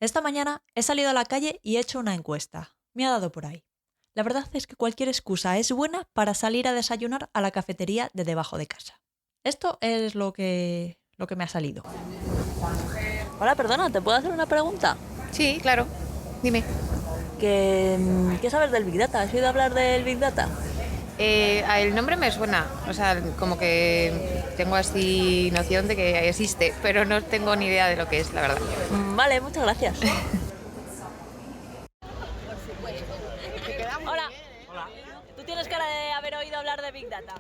Esta mañana he salido a la calle y he hecho una encuesta. Me ha dado por ahí. La verdad es que cualquier excusa es buena para salir a desayunar a la cafetería de debajo de casa. Esto es lo que me ha salido. Hola, perdona, ¿te puedo hacer una pregunta? Sí, claro. Dime. ¿Qué sabes del Big Data? ¿Has oído hablar del Big Data? El nombre me suena, o sea, como que tengo así noción de que existe, pero no tengo ni idea de lo que es, la verdad. Vale, muchas gracias. Hola. Hola. ¿Tú tienes cara de haber oído hablar de Big Data?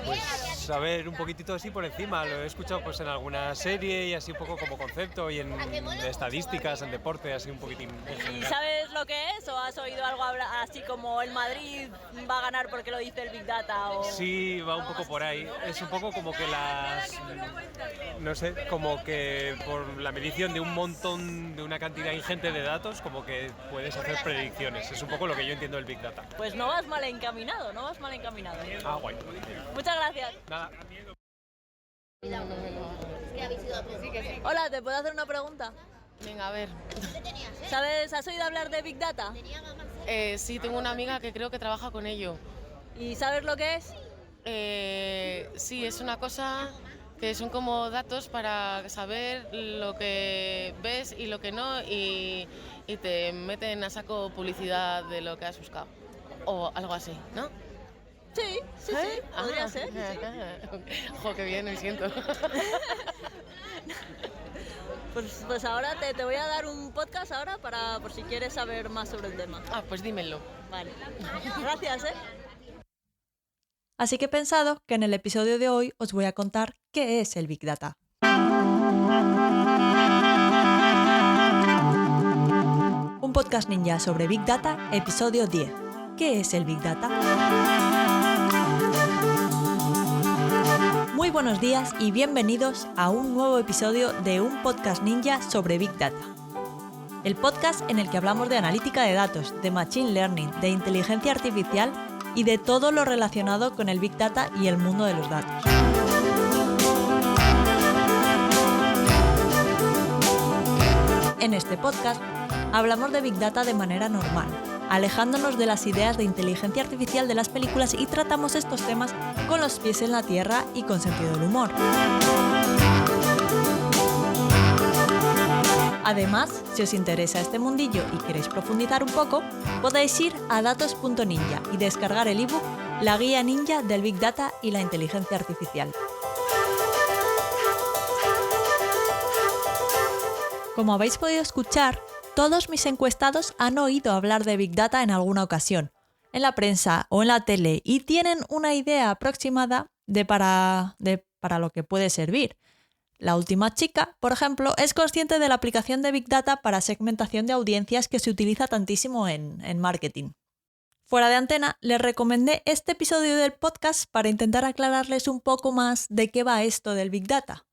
Pues a ver, un poquitito así por encima, lo he escuchado pues en alguna serie y así un poco como concepto y en estadísticas, en deporte, así un poquitín en ¿Y general. sabes lo que es o has oído algo así como el Madrid va a ganar porque lo dice el Big Data? O... Sí, va un poco por ahí. Es un poco como que no sé, como que por la medición de un montón, de una cantidad ingente de datos, como que puedes hacer predicciones. Es un poco lo que yo entiendo del Big Data. Pues no vas mal encaminado, no vas mal encaminado. Ah, guay. Muchas gracias. Nada. Hola, ¿te puedo hacer una pregunta? Venga, a ver. ¿Has oído hablar de Big Data? Sí, tengo una amiga que creo que trabaja con ello. ¿Y sabes lo que es? Sí, es una cosa que son como datos para saber lo que ves y lo que no y te meten a saco publicidad de lo que has buscado. O algo así, ¿no? Sí, podría ser. Sí. Jo, qué bien, me siento. Pues ahora te voy a dar un podcast ahora por si quieres saber más sobre el tema. Ah, pues dímelo. Vale. Gracias, Así que he pensado que en el episodio de hoy os voy a contar qué es el Big Data. Un podcast ninja sobre Big Data, episodio 10. ¿Qué es el Big Data? Muy buenos días y bienvenidos a un nuevo episodio de un podcast ninja sobre Big Data. El podcast en el que hablamos de analítica de datos, de machine learning, de inteligencia artificial y de todo lo relacionado con el Big Data y el mundo de los datos. En este podcast hablamos de Big Data de manera normal, alejándonos de las ideas de inteligencia artificial de las películas y tratamos estos temas con los pies en la tierra y con sentido del humor. Además, si os interesa este mundillo y queréis profundizar un poco, podéis ir a datos.ninja y descargar el ebook La guía ninja del Big Data y la inteligencia artificial. Como habéis podido escuchar, todos mis encuestados han oído hablar de Big Data en alguna ocasión, en la prensa o en la tele, y tienen una idea aproximada de para lo que puede servir. La última chica, por ejemplo, es consciente de la aplicación de Big Data para segmentación de audiencias que se utiliza tantísimo en marketing. Fuera de antena, les recomendé este episodio del podcast para intentar aclararles un poco más de qué va esto del Big Data.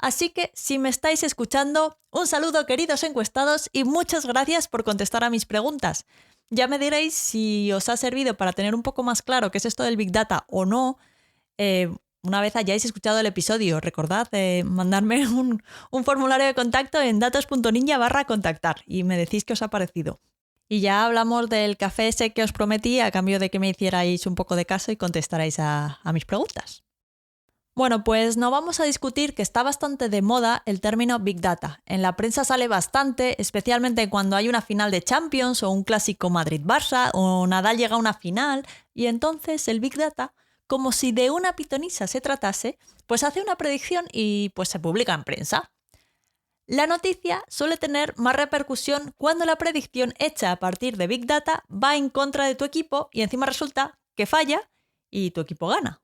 Así que, si me estáis escuchando, un saludo queridos encuestados y muchas gracias por contestar a mis preguntas. Ya me diréis si os ha servido para tener un poco más claro qué es esto del Big Data o no. Una vez hayáis escuchado el episodio, recordad mandarme un formulario de contacto en datos.ninja/contactar y me decís qué os ha parecido. Y ya hablamos del café ese que os prometí a cambio de que me hicierais un poco de caso y contestarais a mis preguntas. Bueno, pues no vamos a discutir que está bastante de moda el término Big Data. En la prensa sale bastante, especialmente cuando hay una final de Champions o un clásico Madrid-Barça o Nadal llega a una final y entonces el Big Data, como si de una pitonisa se tratase, pues hace una predicción y pues se publica en prensa. La noticia suele tener más repercusión cuando la predicción hecha a partir de Big Data va en contra de tu equipo y encima resulta que falla y tu equipo gana.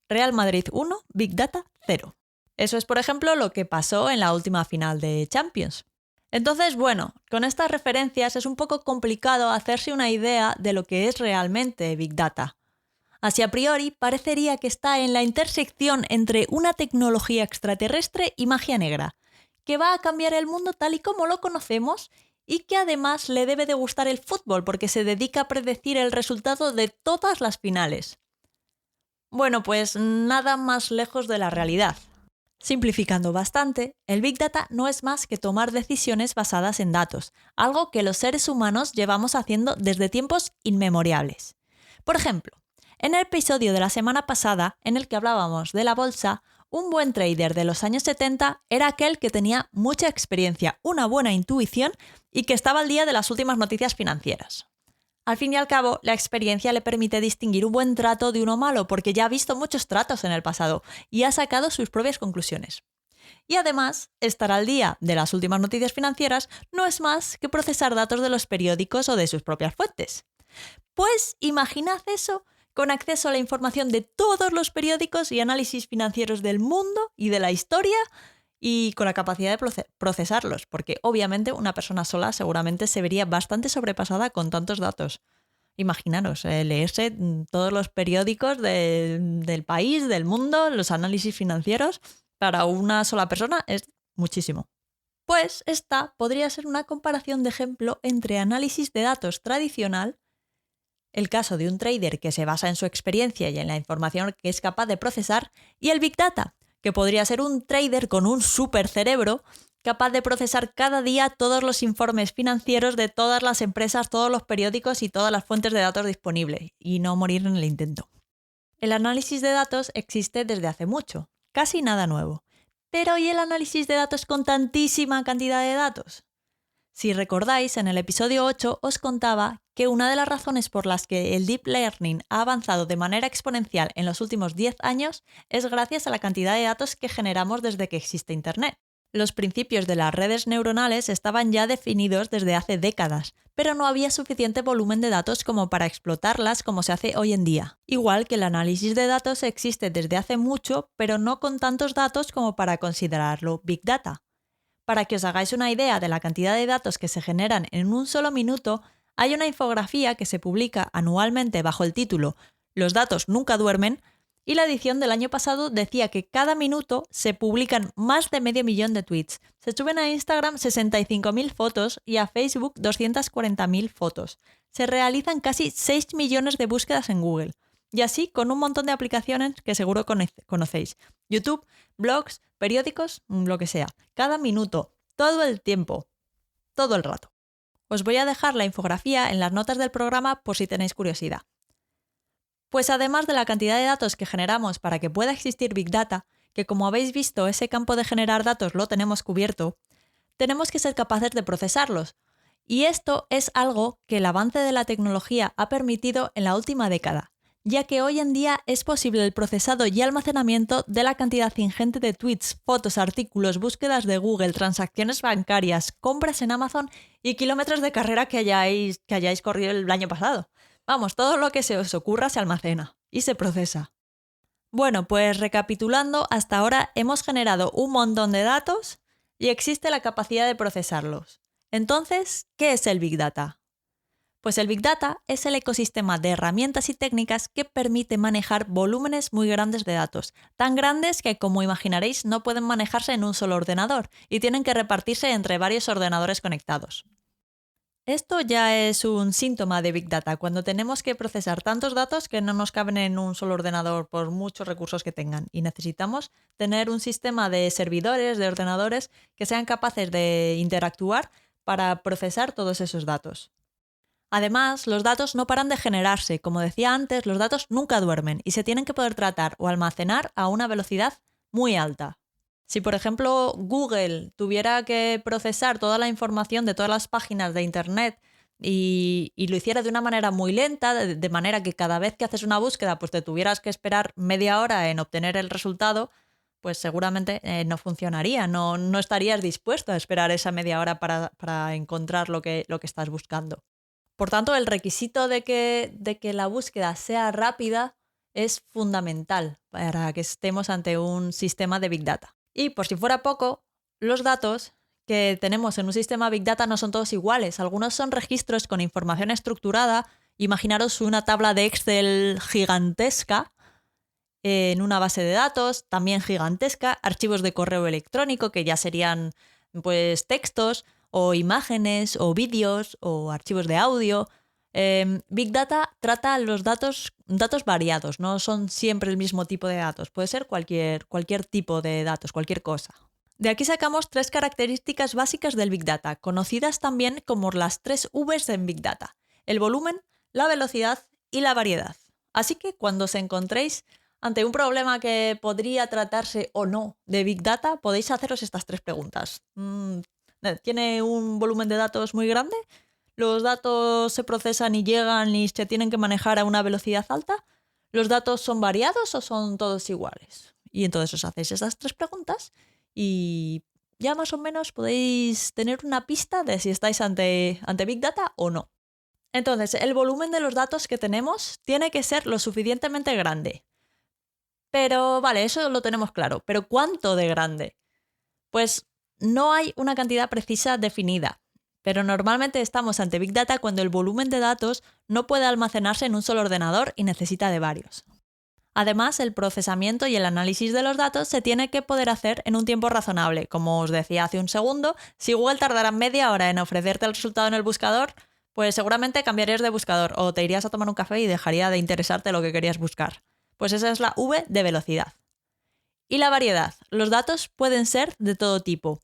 Real Madrid 1, Big Data 0. Eso es, por ejemplo, lo que pasó en la última final de Champions. Entonces, bueno, con estas referencias es un poco complicado hacerse una idea de lo que es realmente Big Data. Así a priori parecería que está en la intersección entre una tecnología extraterrestre y magia negra, que va a cambiar el mundo tal y como lo conocemos y que además le debe de gustar el fútbol porque se dedica a predecir el resultado de todas las finales. Bueno, pues nada más lejos de la realidad. Simplificando bastante, el Big Data no es más que tomar decisiones basadas en datos, algo que los seres humanos llevamos haciendo desde tiempos inmemoriales. Por ejemplo, en el episodio de la semana pasada, en el que hablábamos de la bolsa, un buen trader de los años 70 era aquel que tenía mucha experiencia, una buena intuición y que estaba al día de las últimas noticias financieras. Al fin y al cabo, la experiencia le permite distinguir un buen trato de uno malo porque ya ha visto muchos tratos en el pasado y ha sacado sus propias conclusiones. Y además, estar al día de las últimas noticias financieras no es más que procesar datos de los periódicos o de sus propias fuentes. Pues imaginad eso con acceso a la información de todos los periódicos y análisis financieros del mundo y de la historia y con la capacidad de procesarlos, porque obviamente una persona sola seguramente se vería bastante sobrepasada con tantos datos. Imaginaros, leerse todos los periódicos del país, del mundo, los análisis financieros, para una sola persona es muchísimo. Pues esta podría ser una comparación de ejemplo entre análisis de datos tradicional, el caso de un trader que se basa en su experiencia y en la información que es capaz de procesar, y el Big Data, que podría ser un trader con un supercerebro capaz de procesar cada día todos los informes financieros de todas las empresas, todos los periódicos y todas las fuentes de datos disponibles, y no morir en el intento. El análisis de datos existe desde hace mucho, casi nada nuevo. Pero ¿y el análisis de datos con tantísima cantidad de datos? Si recordáis, en el episodio 8 os contaba que una de las razones por las que el Deep Learning ha avanzado de manera exponencial en los últimos 10 años es gracias a la cantidad de datos que generamos desde que existe Internet. Los principios de las redes neuronales estaban ya definidos desde hace décadas, pero no había suficiente volumen de datos como para explotarlas como se hace hoy en día. Igual que el análisis de datos existe desde hace mucho, pero no con tantos datos como para considerarlo Big Data. Para que os hagáis una idea de la cantidad de datos que se generan en un solo minuto, hay una infografía que se publica anualmente bajo el título «Los datos nunca duermen», y la edición del año pasado decía que cada minuto se publican más de 500.000 de tweets. Se suben a Instagram 65.000 fotos y a Facebook 240.000 fotos. Se realizan casi 6 millones de búsquedas en Google. Y así con un montón de aplicaciones que seguro conocéis. YouTube, blogs, periódicos, lo que sea. Cada minuto, todo el tiempo, todo el rato. Os voy a dejar la infografía en las notas del programa por si tenéis curiosidad. Pues además de la cantidad de datos que generamos para que pueda existir Big Data, que como habéis visto ese campo de generar datos lo tenemos cubierto, tenemos que ser capaces de procesarlos. Y esto es algo que el avance de la tecnología ha permitido en la última década, ya que hoy en día es posible el procesado y almacenamiento de la cantidad ingente de tweets, fotos, artículos, búsquedas de Google, transacciones bancarias, compras en Amazon y kilómetros de carrera que hayáis corrido el año pasado. Vamos, todo lo que se os ocurra se almacena y se procesa. Bueno, pues recapitulando, hasta ahora hemos generado un montón de datos y existe la capacidad de procesarlos. Entonces, ¿qué es el Big Data? Pues el Big Data es el ecosistema de herramientas y técnicas que permite manejar volúmenes muy grandes de datos, tan grandes que, como imaginaréis, no pueden manejarse en un solo ordenador y tienen que repartirse entre varios ordenadores conectados. Esto ya es un síntoma de Big Data, cuando tenemos que procesar tantos datos que no nos caben en un solo ordenador por muchos recursos que tengan y necesitamos tener un sistema de servidores, de ordenadores que sean capaces de interactuar para procesar todos esos datos. Además, los datos no paran de generarse. Como decía antes, los datos nunca duermen y se tienen que poder tratar o almacenar a una velocidad muy alta. Si, por ejemplo, Google tuviera que procesar toda la información de todas las páginas de Internet y lo hiciera de una manera muy lenta, de manera que cada vez que haces una búsqueda pues te tuvieras que esperar media hora en obtener el resultado, pues seguramente no funcionaría, no estarías dispuesto a esperar esa media hora para encontrar lo que estás buscando. Por tanto, el requisito de que la búsqueda sea rápida es fundamental para que estemos ante un sistema de Big Data. Y por si fuera poco, los datos que tenemos en un sistema Big Data no son todos iguales. Algunos son registros con información estructurada. Imaginaros una tabla de Excel gigantesca en una base de datos, también gigantesca, archivos de correo electrónico que ya serían pues textos o imágenes o vídeos o archivos de audio. Big Data trata los datos variados, no son siempre el mismo tipo de datos, puede ser cualquier tipo de datos, cualquier cosa. De aquí sacamos 3 características básicas del Big Data, conocidas también como las 3 Vs en Big Data: el volumen, la velocidad y la variedad. Así que cuando os encontréis ante un problema que podría tratarse o no de Big Data, podéis haceros estas 3 preguntas. ¿Tiene un volumen de datos muy grande? ¿Los datos se procesan y llegan y se tienen que manejar a una velocidad alta? ¿Los datos son variados o son todos iguales? Y entonces os hacéis esas 3 preguntas y ya más o menos podéis tener una pista de si estáis ante Big Data o no. Entonces, el volumen de los datos que tenemos tiene que ser lo suficientemente grande. Pero vale, eso lo tenemos claro. ¿Pero cuánto de grande? Pues no hay una cantidad precisa definida. Pero normalmente estamos ante Big Data cuando el volumen de datos no puede almacenarse en un solo ordenador y necesita de varios. Además, el procesamiento y el análisis de los datos se tiene que poder hacer en un tiempo razonable. Como os decía hace un segundo, si Google tardara media hora en ofrecerte el resultado en el buscador, pues seguramente cambiarías de buscador o te irías a tomar un café y dejaría de interesarte lo que querías buscar. Pues esa es la V de velocidad. Y la variedad. Los datos pueden ser de todo tipo.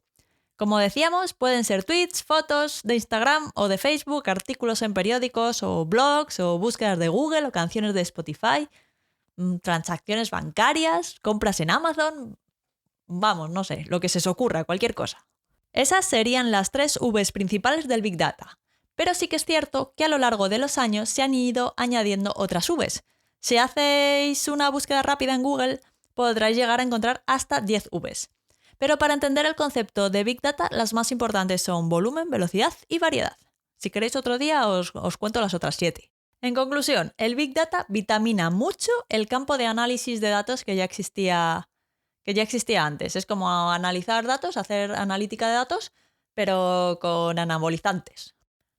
Como decíamos, pueden ser tweets, fotos de Instagram o de Facebook, artículos en periódicos o blogs o búsquedas de Google o canciones de Spotify, transacciones bancarias, compras en Amazon, vamos, no sé, lo que se os ocurra, cualquier cosa. Esas serían las 3 Vs principales del Big Data. Pero sí que es cierto que a lo largo de los años se han ido añadiendo otras Vs. Si hacéis una búsqueda rápida en Google, podréis llegar a encontrar hasta 10 Vs. Pero para entender el concepto de Big Data, las más importantes son volumen, velocidad y variedad. Si queréis otro día os cuento las otras 7. En conclusión, el Big Data vitamina mucho el campo de análisis de datos que ya existía antes. Es como analizar datos, hacer analítica de datos, pero con anabolizantes.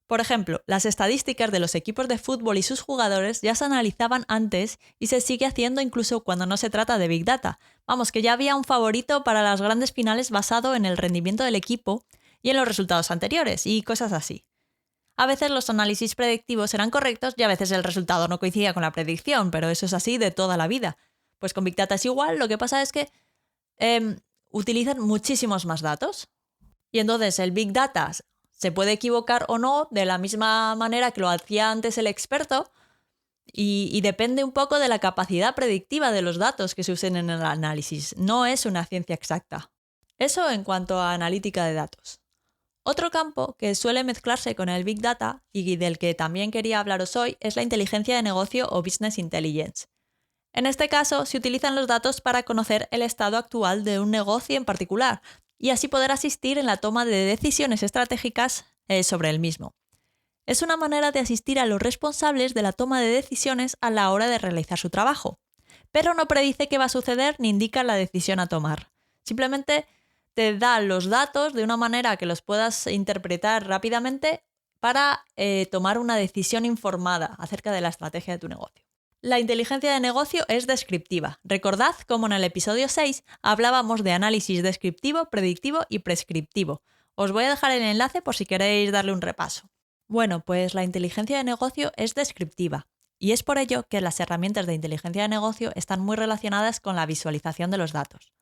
Por ejemplo, las estadísticas de los equipos de fútbol y sus jugadores ya se analizaban antes y se sigue haciendo incluso cuando no se trata de Big Data. Vamos, que ya había un favorito para las grandes finales basado en el rendimiento del equipo y en los resultados anteriores y cosas así. A veces los análisis predictivos eran correctos y a veces el resultado no coincidía con la predicción, pero eso es así de toda la vida. Pues con Big Data es igual, lo que pasa es que utilizan muchísimos más datos. Y entonces el Big Data se puede equivocar o no de la misma manera que lo hacía antes el experto y depende un poco de la capacidad predictiva de los datos que se usen en el análisis. No es una ciencia exacta. Eso en cuanto a analítica de datos. Otro campo que suele mezclarse con el Big Data y del que también quería hablaros hoy es la inteligencia de negocio o Business Intelligence. En este caso, se utilizan los datos para conocer el estado actual de un negocio en particular y así poder asistir en la toma de decisiones estratégicas sobre el mismo. Es una manera de asistir a los responsables de la toma de decisiones a la hora de realizar su trabajo, pero no predice qué va a suceder ni indica la decisión a tomar. Simplemente te da los datos de una manera que los puedas interpretar rápidamente para tomar una decisión informada acerca de la estrategia de tu negocio. La inteligencia de negocio es descriptiva. Recordad cómo en el episodio 6 hablábamos de análisis descriptivo, predictivo y prescriptivo. Os voy a dejar el enlace por si queréis darle un repaso. Bueno, pues la inteligencia de negocio es descriptiva y es por ello que las herramientas de inteligencia de negocio están muy relacionadas con la visualización de los datos.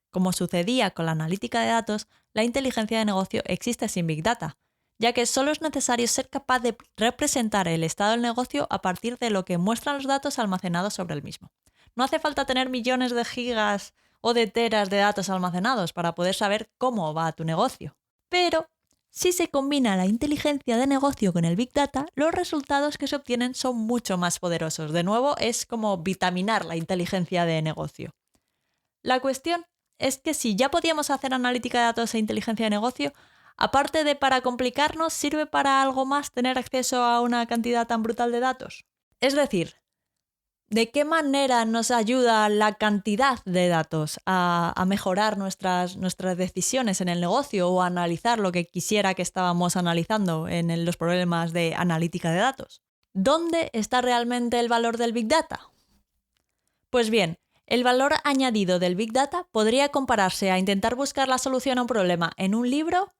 Como sucedía con la analítica de datos, la inteligencia de negocio existe sin Big Data, ya que solo es necesario ser capaz de representar el estado del negocio a partir de lo que muestran los datos almacenados sobre el mismo. No hace falta tener millones de gigas o de teras de datos almacenados para poder saber cómo va tu negocio. Pero si se combina la inteligencia de negocio con el Big Data, los resultados que se obtienen son mucho más poderosos. De nuevo, es como vitaminar la inteligencia de negocio. La cuestión es que si ya podíamos hacer analítica de datos e inteligencia de negocio, aparte de para complicarnos, ¿sirve para algo más tener acceso a una cantidad tan brutal de datos? Es decir, ¿de qué manera nos ayuda la cantidad de datos a mejorar nuestras decisiones en el negocio o a analizar lo que quisiera que estábamos analizando en los problemas de analítica de datos? ¿Dónde está realmente el valor del Big Data? Pues bien, el valor añadido del Big Data podría compararse a intentar buscar la solución a un problema en un libro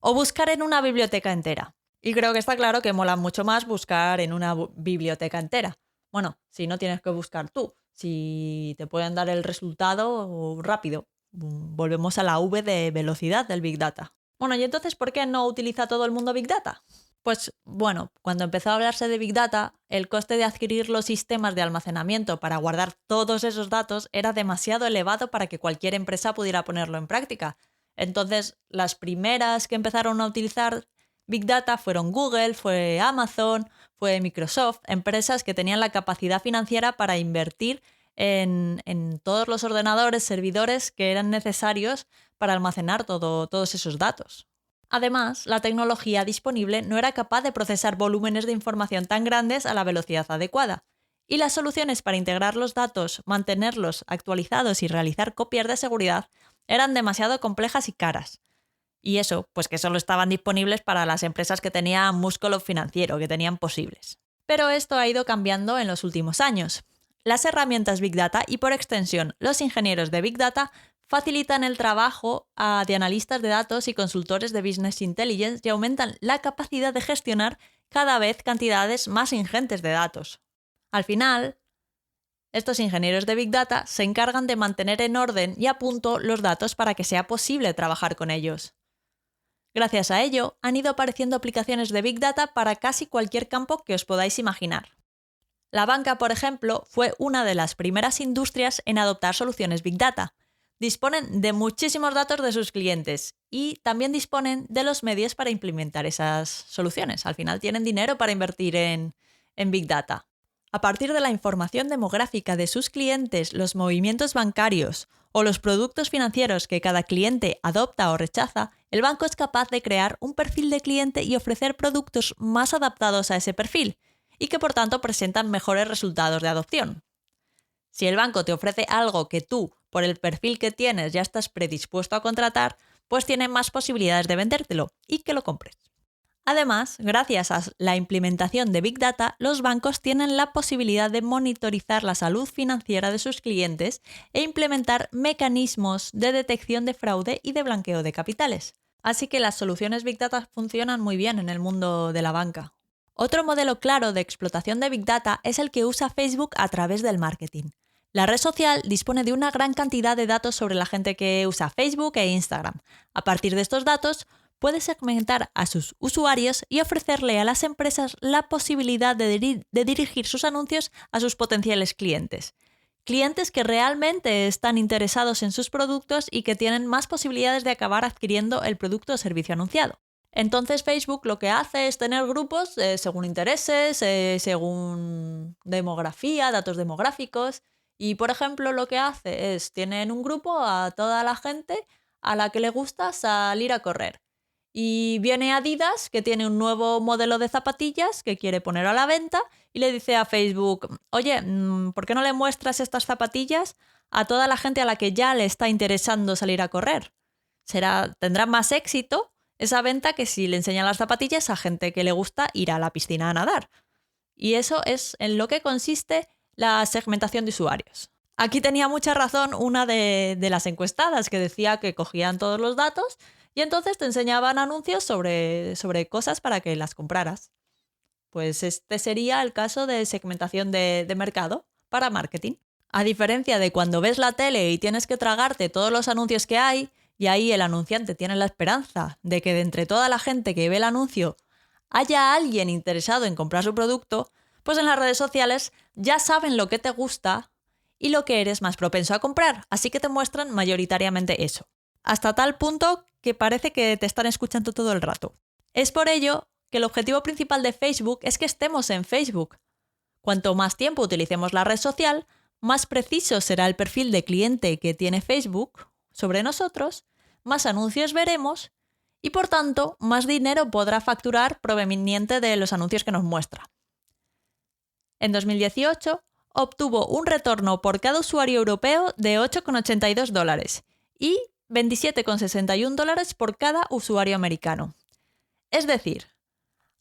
o buscar en una biblioteca entera. Y creo que está claro que mola mucho más buscar en una biblioteca entera. Bueno, si no tienes que buscar tú, si te pueden dar el resultado rápido. Volvemos a la V de velocidad del Big Data. Bueno, ¿y entonces por qué no utiliza todo el mundo Big Data? Pues bueno, cuando empezó a hablarse de Big Data, el coste de adquirir los sistemas de almacenamiento para guardar todos esos datos era demasiado elevado para que cualquier empresa pudiera ponerlo en práctica. Entonces, las primeras que empezaron a utilizar Big Data fueron Google, fue Amazon, fue Microsoft, empresas que tenían la capacidad financiera para invertir en todos los ordenadores, servidores que eran necesarios para almacenar todos esos datos. Además, la tecnología disponible no era capaz de procesar volúmenes de información tan grandes a la velocidad adecuada, y las soluciones para integrar los datos, mantenerlos actualizados y realizar copias de seguridad eran demasiado complejas y caras. Y eso, pues que solo estaban disponibles para las empresas que tenían músculo financiero, que tenían posibles. Pero esto ha ido cambiando en los últimos años. Las herramientas Big Data y, por extensión, los ingenieros de Big Data facilitan el trabajo de analistas de datos y consultores de Business Intelligence y aumentan la capacidad de gestionar cada vez cantidades más ingentes de datos. Al final, estos ingenieros de Big Data se encargan de mantener en orden y a punto los datos para que sea posible trabajar con ellos. Gracias a ello, han ido apareciendo aplicaciones de Big Data para casi cualquier campo que os podáis imaginar. La banca, por ejemplo, fue una de las primeras industrias en adoptar soluciones Big Data. Disponen de muchísimos datos de sus clientes y también disponen de los medios para implementar esas soluciones. Al final tienen dinero para invertir en Big Data. A partir de la información demográfica de sus clientes, los movimientos bancarios o los productos financieros que cada cliente adopta o rechaza, el banco es capaz de crear un perfil de cliente y ofrecer productos más adaptados a ese perfil y que por tanto presentan mejores resultados de adopción. Si el banco te ofrece algo que tú, por el perfil que tienes, ya estás predispuesto a contratar, pues tiene más posibilidades de vendértelo y que lo compres. Además, gracias a la implementación de Big Data, los bancos tienen la posibilidad de monitorizar la salud financiera de sus clientes e implementar mecanismos de detección de fraude y de blanqueo de capitales. Así que las soluciones Big Data funcionan muy bien en el mundo de la banca. Otro modelo claro de explotación de Big Data es el que usa Facebook a través del marketing. La red social dispone de una gran cantidad de datos sobre la gente que usa Facebook e Instagram. A partir de estos datos, puede segmentar a sus usuarios y ofrecerle a las empresas la posibilidad de dirigir sus anuncios a sus potenciales clientes. Clientes que realmente están interesados en sus productos y que tienen más posibilidades de acabar adquiriendo el producto o servicio anunciado. Entonces Facebook lo que hace es tener grupos según intereses, según demografía, datos demográficos. Y, por ejemplo, lo que hace es, tienen un grupo a toda la gente a la que le gusta salir a correr. Y viene Adidas, que tiene un nuevo modelo de zapatillas que quiere poner a la venta y le dice a Facebook, oye, ¿por qué no le muestras estas zapatillas a toda la gente a la que ya le está interesando salir a correr? Tendrá más éxito esa venta que si le enseñan las zapatillas a gente que le gusta ir a la piscina a nadar. Y eso es en lo que consiste la segmentación de usuarios. Aquí tenía mucha razón una de las encuestadas que decía que cogían todos los datos y entonces te enseñaban anuncios sobre cosas para que las compraras. Pues este sería el caso de segmentación de mercado para marketing. A diferencia de cuando ves la tele y tienes que tragarte todos los anuncios que hay, y ahí el anunciante tiene la esperanza de que de entre toda la gente que ve el anuncio haya alguien interesado en comprar su producto, pues en las redes sociales ya saben lo que te gusta y lo que eres más propenso a comprar, así que te muestran mayoritariamente eso. Hasta tal punto que parece que te están escuchando todo el rato. Es por ello que el objetivo principal de Facebook es que estemos en Facebook. Cuanto más tiempo utilicemos la red social, más preciso será el perfil de cliente que tiene Facebook sobre nosotros, más anuncios veremos y, por tanto, más dinero podrá facturar proveniente de los anuncios que nos muestra. En 2018, obtuvo un retorno por cada usuario europeo de $8,82 y $27,61 por cada usuario americano. Es decir,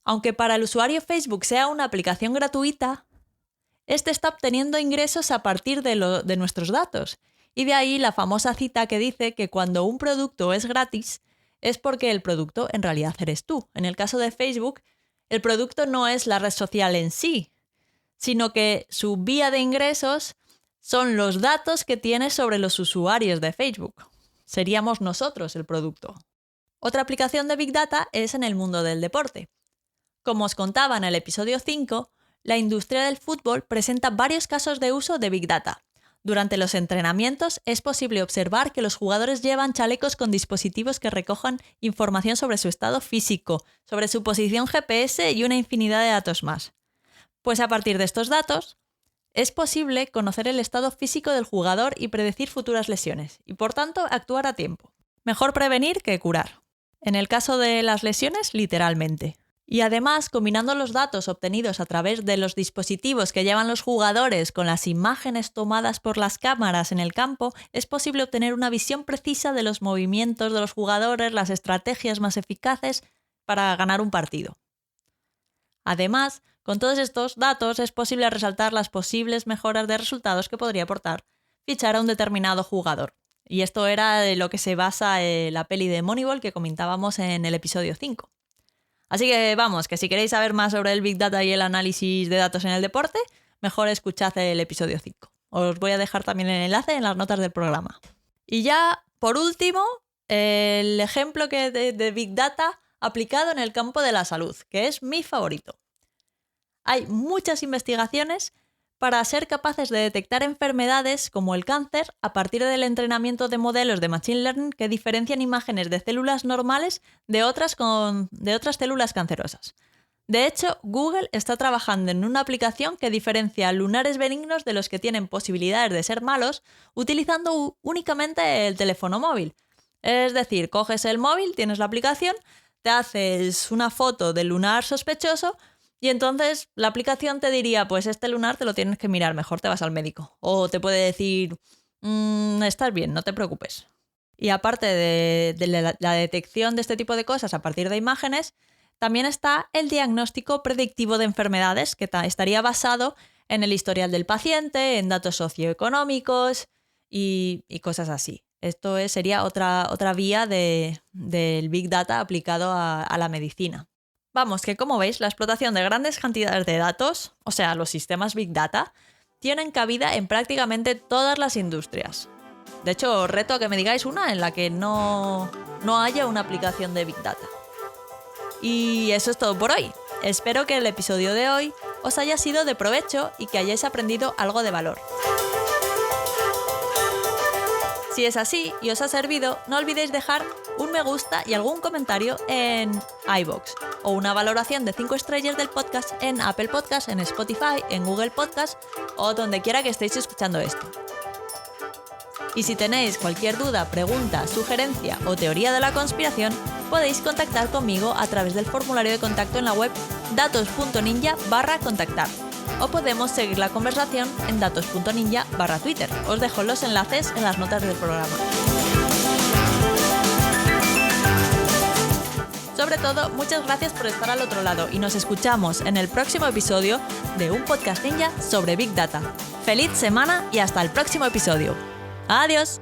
aunque para el usuario Facebook sea una aplicación gratuita, este está obteniendo ingresos a partir de nuestros datos. Y de ahí la famosa cita que dice que cuando un producto es gratis, es porque el producto en realidad eres tú. En el caso de Facebook, el producto no es la red social en sí, sino que su vía de ingresos son los datos que tiene sobre los usuarios de Facebook. Seríamos nosotros el producto. Otra aplicación de Big Data es en el mundo del deporte. Como os contaba en el episodio 5, la industria del fútbol presenta varios casos de uso de Big Data. Durante los entrenamientos es posible observar que los jugadores llevan chalecos con dispositivos que recojan información sobre su estado físico, sobre su posición GPS y una infinidad de datos más. Pues a partir de estos datos, es posible conocer el estado físico del jugador y predecir futuras lesiones, y por tanto actuar a tiempo. Mejor prevenir que curar. En el caso de las lesiones, literalmente. Y además, combinando los datos obtenidos a través de los dispositivos que llevan los jugadores con las imágenes tomadas por las cámaras en el campo, es posible obtener una visión precisa de los movimientos de los jugadores, las estrategias más eficaces para ganar un partido. Además, con todos estos datos es posible resaltar las posibles mejoras de resultados que podría aportar fichar a un determinado jugador. Y esto era de lo que se basa la peli de Moneyball que comentábamos en el episodio 5. Así que vamos, que si queréis saber más sobre el Big Data y el análisis de datos en el deporte, mejor escuchad el episodio 5. Os voy a dejar también el enlace en las notas del programa. Y ya, por último, el ejemplo de Big Data aplicado en el campo de la salud, que es mi favorito. Hay muchas investigaciones para ser capaces de detectar enfermedades como el cáncer a partir del entrenamiento de modelos de Machine Learning que diferencian imágenes de células normales de otras células cancerosas. De hecho, Google está trabajando en una aplicación que diferencia lunares benignos de los que tienen posibilidades de ser malos utilizando únicamente el teléfono móvil. Es decir, coges el móvil, tienes la aplicación, te haces una foto del lunar sospechoso y entonces la aplicación te diría, pues este lunar te lo tienes que mirar, mejor te vas al médico. O te puede decir, estás bien, no te preocupes. Y aparte de la detección de este tipo de cosas a partir de imágenes, también está el diagnóstico predictivo de enfermedades, que estaría basado en el historial del paciente, en datos socioeconómicos y cosas así. Esto sería otra vía del Big Data aplicado a la medicina. Vamos, que como veis, la explotación de grandes cantidades de datos, o sea, los sistemas Big Data, tienen cabida en prácticamente todas las industrias. De hecho, os reto a que me digáis una en la que no haya una aplicación de Big Data. Y eso es todo por hoy. Espero que el episodio de hoy os haya sido de provecho y que hayáis aprendido algo de valor. Si es así y os ha servido, no olvidéis dejar un me gusta y algún comentario en iVoox o una valoración de 5 estrellas del podcast en Apple Podcast, en Spotify, en Google Podcast o donde quiera que estéis escuchando esto. Y si tenéis cualquier duda, pregunta, sugerencia o teoría de la conspiración, podéis contactar conmigo a través del formulario de contacto en la web datos.ninja/contactar. O podemos seguir la conversación en datos.ninja/Twitter. Os dejo los enlaces en las notas del programa. Sobre todo, muchas gracias por estar al otro lado y nos escuchamos en el próximo episodio de un podcast ninja sobre Big Data. ¡Feliz semana y hasta el próximo episodio! ¡Adiós!